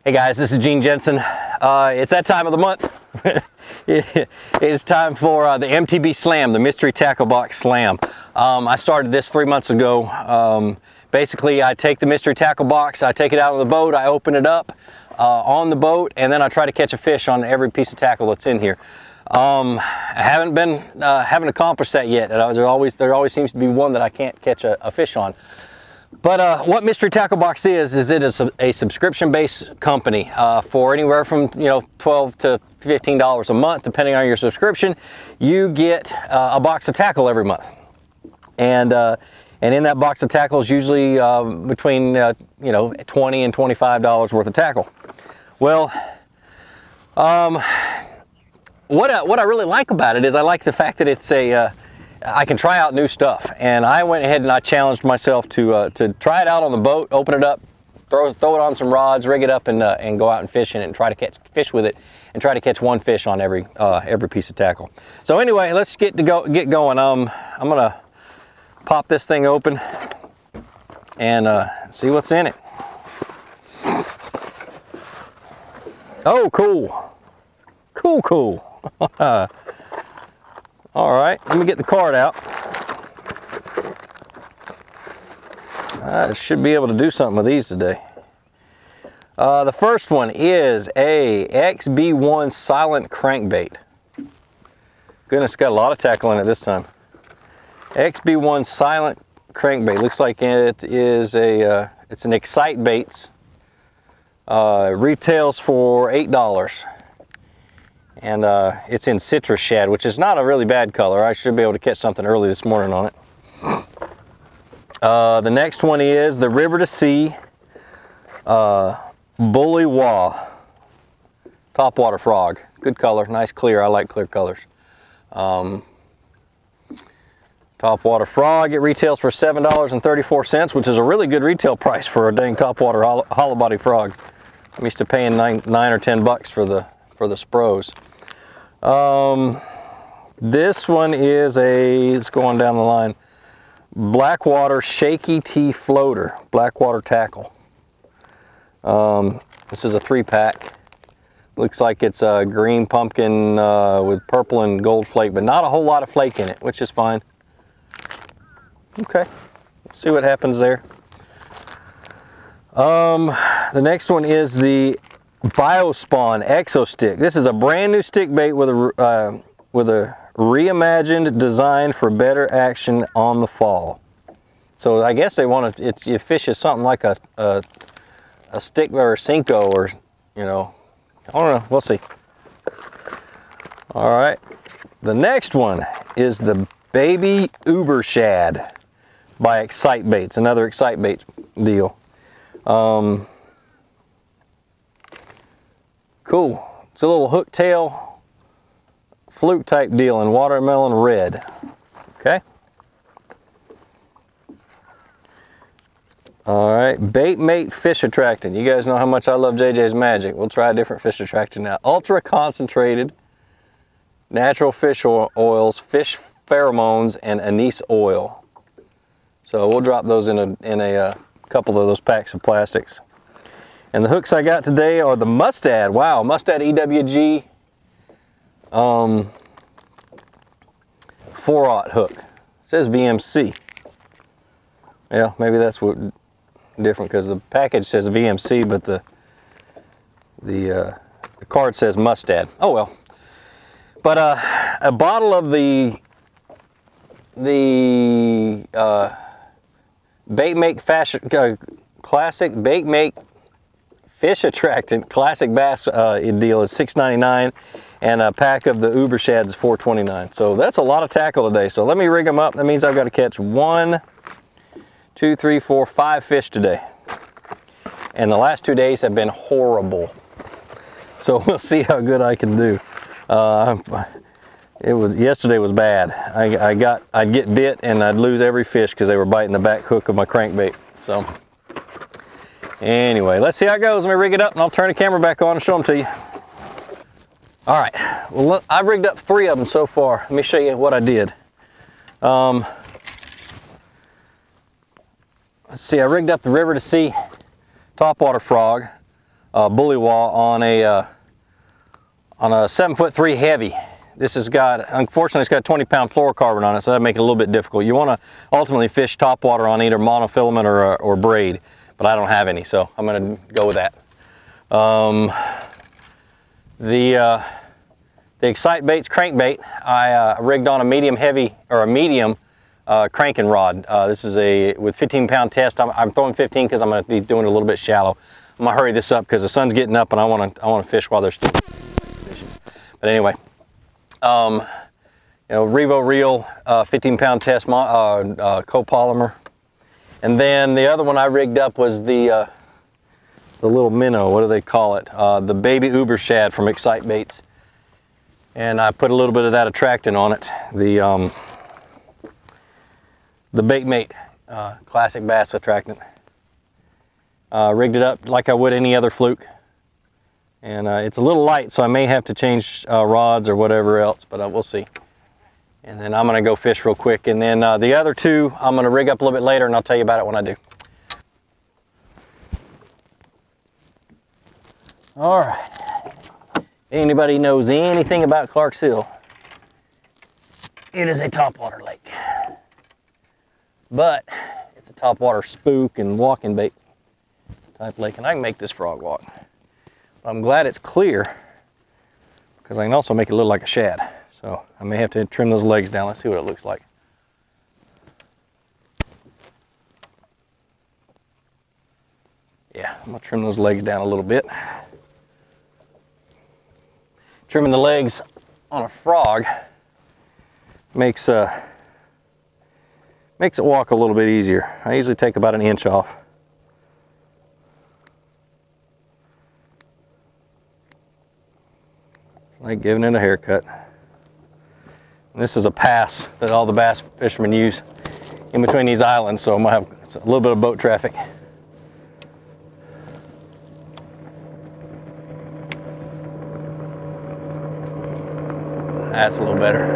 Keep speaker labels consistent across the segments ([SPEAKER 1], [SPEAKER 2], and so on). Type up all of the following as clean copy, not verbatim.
[SPEAKER 1] Hey guys, this is Gene Jensen. It's that time of the month. It is time for the MTB Slam, the Mystery Tackle Box Slam. I started this 3 months ago. Basically, I take the Mystery Tackle Box, I take it out on the boat, I open it up on the boat, and then I try to catch a fish on every piece of tackle that's in here. I haven't accomplished that yet. There always seems to be one that I can't catch a fish on. But what Mystery Tackle Box is it is a subscription-based company for anywhere from $12 to $15 a month, depending on your subscription. You get a box of tackle every month, and in that box of tackle is usually between $20 and $25 worth of tackle. Well, what I really like about it is I like the fact that it's I can try out new stuff, and I went ahead and I challenged myself to try it out on the boat, open it up, throw it on some rods, rig it up, and go out and fish in it and try to catch fish with it, and try to catch one fish on every piece of tackle. So anyway, let's get going. I'm gonna pop this thing open and see what's in it. Oh, cool, cool. All right, let me get the card out. I should be able to do something with these today. The first one is a XB1 silent crankbait. Goodness, got a lot of tackle in it this time. XB1 silent crankbait. Looks like it is it's an Excite Baits. Retails for $8. And it's in citrus shad, which is not a really bad color. I should be able to catch something early this morning on it. The next one is the River to Sea Bully Wah Topwater Frog. Good color, nice clear. I like clear colors. Topwater Frog, it retails for $7.34, which is a really good retail price for a dang topwater hollow body frog. I'm used to paying $9 or $10 for the Spros. This one is it's going down the line, Blackwater Shaky T Floater, Blackwater Tackle. This is a 3-pack. Looks like it's a green pumpkin with purple and gold flake, but not a whole lot of flake in it, which is fine. Okay, let's see what happens there. The next one is the Biospawn Exo Stick. This is a brand new stick bait with a reimagined design for better action on the fall. So I guess they want to, you fish as something like a stick or a Cinco, or I don't know. We'll see. All right. The next one is the Baby Uber Shad by Excite Baits. Another Excite Baits deal. Cool. It's a little hook tail fluke type deal in watermelon red. Okay. All right. Bait Mate Fish Attractant. You guys know how much I love JJ's Magic. We'll try a different fish attractant now. Ultra concentrated natural fish oils, fish pheromones, and anise oil. So we'll drop those in a couple of those packs of plastics. And the hooks I got today are the Mustad. Wow, Mustad EWG 4/0 hook. It says VMC. Yeah, maybe that's what different, because the package says VMC, but the card says Mustad. Oh well. But a bottle of the Bait Make Classic Bait Make Fish Attractant Classic Bass deal is $6.99, and a pack of the Uber Shads is $4.29. So that's a lot of tackle today. So let me rig them up. That means I've got to catch 1, 2, 3, 4, 5 fish today. And the last 2 days have been horrible. So we'll see how good I can do. Yesterday was bad. I'd get bit and I'd lose every fish because they were biting the back hook of my crankbait. So anyway, let's see how it goes. Let me rig it up and I'll turn the camera back on and show them to you. All right, well, look, I've rigged up 3 of them so far. Let me show you what I did. Let's see, I rigged up the River to Sea topwater frog. bully wall on a 7'3" heavy. This has got, unfortunately, it's got 20-pound fluorocarbon on it, so that makes it a little bit difficult. You want to ultimately fish topwater on either monofilament or braid, but I don't have any, so I'm going to go with that. The Excite Baits crankbait, I rigged on a medium heavy, or a medium cranking rod. This is with 15-pound test. I'm throwing 15 because I'm going to be doing it a little bit shallow. I'm going to hurry this up because the sun's getting up and I want to fish while there's still fishing. But anyway, you know, Revo Reel 15-pound test copolymer, and then the other one I rigged up was the little minnow. What do they call it? The baby Uber shad from Excite Baits, and I put a little bit of that attractant on it. The Bait Mate classic bass attractant. Rigged it up like I would any other fluke. And it's a little light, so I may have to change rods or whatever else, but we'll see. And then I'm going to go fish real quick. And then the other two, I'm going to rig up a little bit later, and I'll tell you about it when I do. All right. Anybody knows anything about Clark's Hill, it is a topwater lake. But it's a topwater spook and walking bait type lake, and I can make this frog walk. I'm glad it's clear because I can also make it look like a shad. So I may have to trim those legs down. Let's see what it looks like. Yeah, I'm gonna trim those legs down a little bit. Trimming the legs on a frog makes it walk a little bit easier. I usually take about an inch off. Like giving it a haircut. And this is a pass that all the bass fishermen use in between these islands, so I'm gonna have a little bit of boat traffic. That's a little better.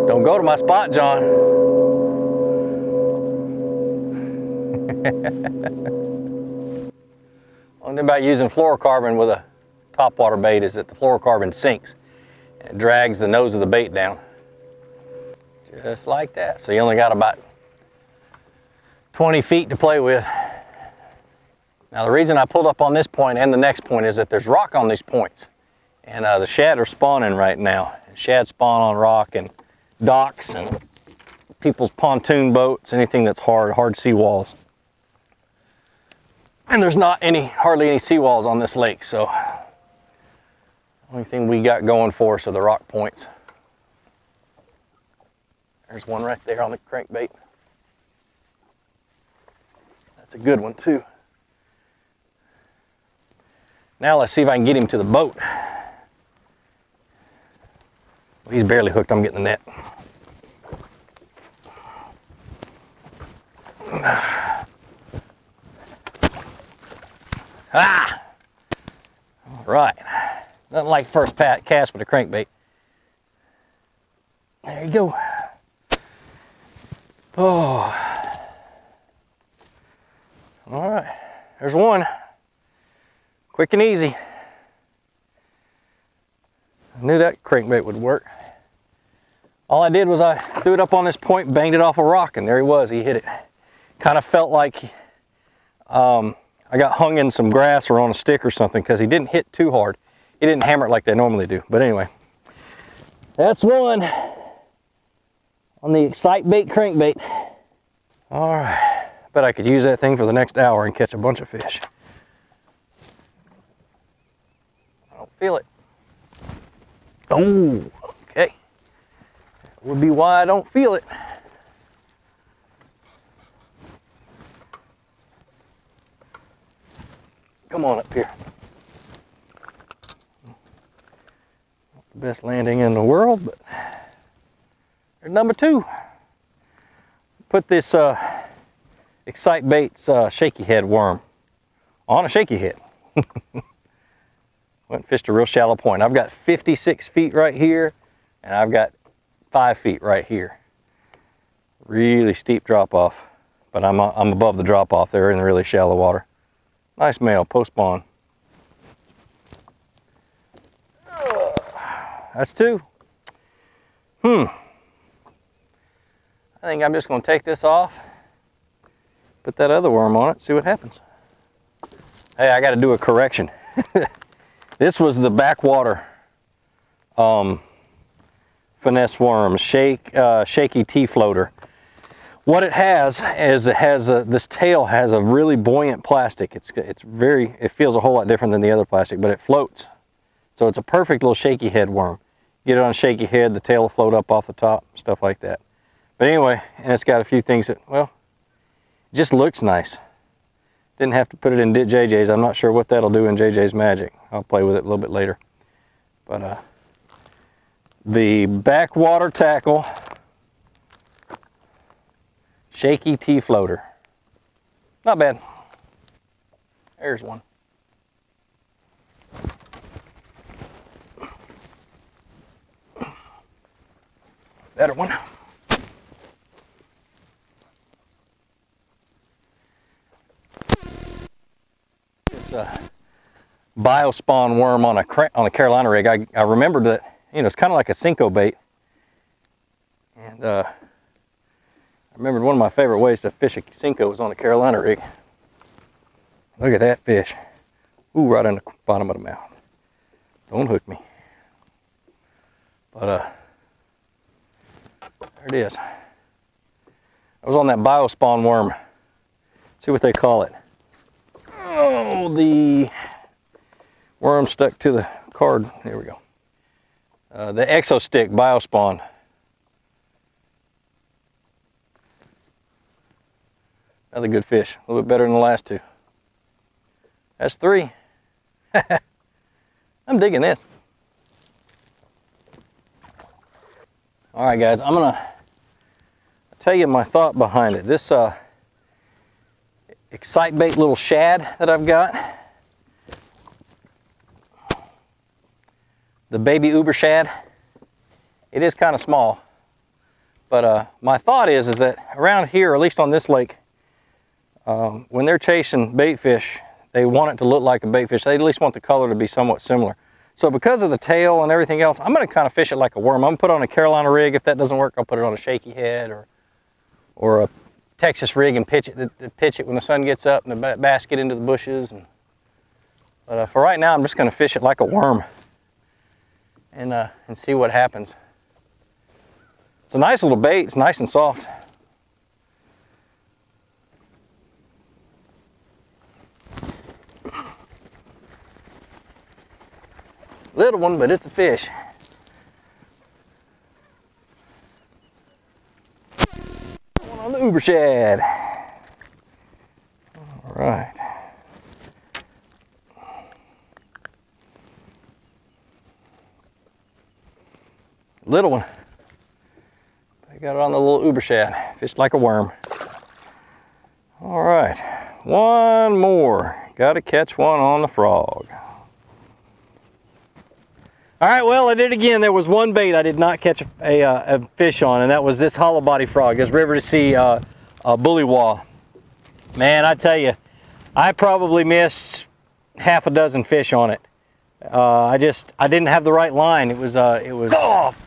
[SPEAKER 1] Don't go to my spot, John. One thing about using fluorocarbon with a topwater bait is that the fluorocarbon sinks and it drags the nose of the bait down. Just like that. So you only got about 20 feet to play with. Now the reason I pulled up on this point and the next point is that there's rock on these points. And the shad are spawning right now. Shad spawn on rock and docks and people's pontoon boats, anything that's hard seawalls. And there's not hardly any seawalls on this lake, so the only thing we got going for us are the rock points. There's one right there on the crankbait. That's a good one too. Now let's see if I can get him to the boat. Well, he's barely hooked. I'm getting the net. Ah! All right. Nothing like first cast with a crankbait. There you go. Oh. All right. There's one. Quick and easy. I knew that crankbait would work. All I did was I threw it up on this point, banged it off a rock, and there he was. He hit it. Kind of felt like I got hung in some grass or on a stick or something because he didn't hit too hard. He didn't hammer it like they normally do. But anyway, that's one on the Excite Bait crankbait. All right, bet I could use that thing for the next hour and catch a bunch of fish. I don't feel it. Oh, okay. That would be why I don't feel it. Come on up here. Not the best landing in the world, but there's number two. Put this Excite Baits shaky head worm on a shaky head. Went and fished a real shallow point. I've got 56 feet right here, and I've got 5 feet right here. Really steep drop off. but I'm above the drop off there in the really shallow water. Nice male, post spawn. That's 2. I think I'm just going to take this off, put that other worm on it, see what happens. Hey, I got to do a correction. This was the backwater finesse worm, shaky T floater. What it has is this tail has a really buoyant plastic. It feels a whole lot different than the other plastic, but it floats. So it's a perfect little shaky head worm. Get it on a shaky head, the tail will float up off the top, stuff like that. But anyway, and it's got a few things that, well, it just looks nice. Didn't have to put it in JJ's. I'm not sure what that'll do in JJ's Magic. I'll play with it a little bit later. But the backwater tackle shaky T floater. Not bad. There's one. Better one. It's a biospawn worm on a Carolina rig. I remembered that, you know, it's kind of like a Cinco bait. And I remembered one of my favorite ways to fish a Cinco was on a Carolina rig. Look at that fish. Ooh, right in the bottom of the mouth. Don't hook me. But there it is. I was on that biospawn worm. See what they call it. Oh, the worm stuck to the card. There we go. The Exo Stick biospawn. Another good fish. A little bit better than the last 2. That's 3. I'm digging this. All right, guys, I'm gonna tell you my thought behind it. This Excite Bait little shad that I've got, the baby uber shad, it is kind of small, but my thought is that around here, or at least on this lake, when they're chasing bait fish, they want it to look like a bait fish. They at least want the color to be somewhat similar. So because of the tail and everything else, I'm going to kind of fish it like a worm. I'm going to put it on a Carolina rig. If that doesn't work, I'll put it on a shaky head or a Texas rig and pitch it when the sun gets up and the bass get into the bushes. But for right now, I'm just going to fish it like a worm and see what happens. It's a nice little bait. It's nice and soft. Little one, but it's a fish. One on the uber shad. All right. Little one. I got it on the little uber shad. Fished like a worm. All right. One more. Got to catch one on the frog. All right, well, I did it again. There was one bait I did not catch a fish on, and that was this hollow body frog, this river to sea bullywah. Man, I tell you, I probably missed half a dozen fish on it. I didn't have the right line. I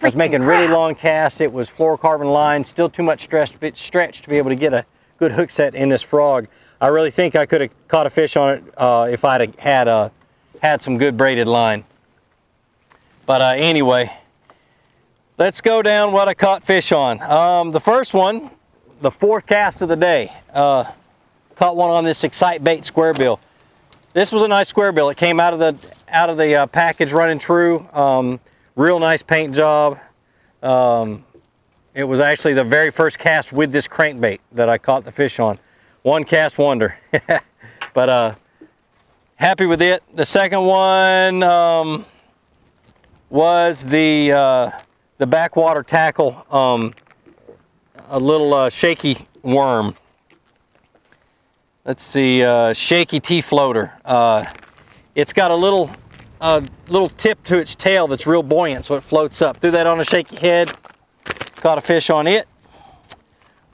[SPEAKER 1] was making really long casts. It was fluorocarbon line, still too much stretch to be able to get a good hook set in this frog. I really think I could have caught a fish on it if I'd had some good braided line. But anyway, let's go down what I caught fish on. The first one, the 4th cast of the day, caught one on this Excite Bait squarebill. This was a nice squarebill. It came out of the package running true. Real nice paint job. It was actually the very first cast with this crankbait that I caught the fish on. One cast wonder. But happy with it. The second one was the backwater tackle, a little shaky worm. Let's see, shaky T floater. It's got a little tip to its tail that's real buoyant, so it floats up. Threw that on a shaky head, caught a fish on it.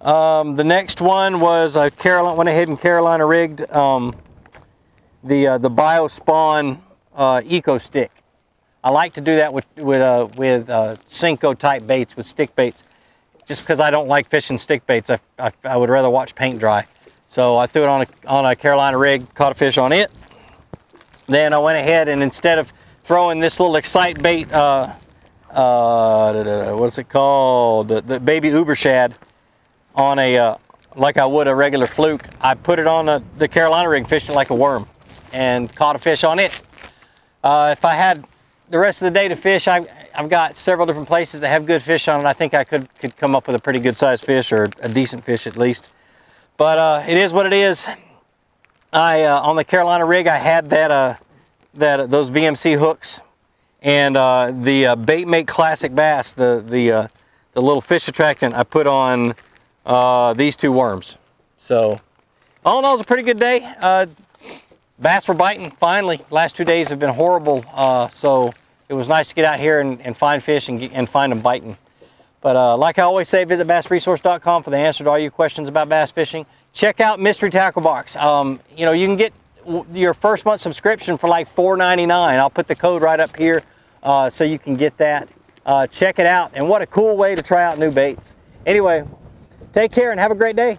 [SPEAKER 1] The next one was went ahead and Carolina rigged the BioSpawn Eco Stick. I like to do that with Senko type baits, with stick baits, just because I don't like fishing stick baits. I would rather watch paint dry. So I threw it on a Carolina rig, caught a fish on it. Then I went ahead and instead of throwing this little Excite bait, what's it called? The baby uber shad on a, like I would a regular fluke, I put it on the Carolina rig, fished it like a worm, and caught a fish on it. If I had the rest of the day to fish, I've got several different places that have good fish on it. I think I could come up with a pretty good sized fish, or a decent fish at least. But it is what it is. On the Carolina rig, I had those VMC hooks, and the Bait Mate Classic Bass, the little fish attractant, I put on these two worms. So all in all, it was a pretty good day. Bass were biting finally. Last 2 days have been horrible, so it was nice to get out here and find fish and find them biting. But like I always say, visit bassresource.com for the answer to all your questions about bass fishing. Check out Mystery Tackle Box. You know, you can get your first month subscription for like $4.99. I'll put the code right up here so you can get that. Check it out, and what a cool way to try out new baits. Anyway, take care and have a great day.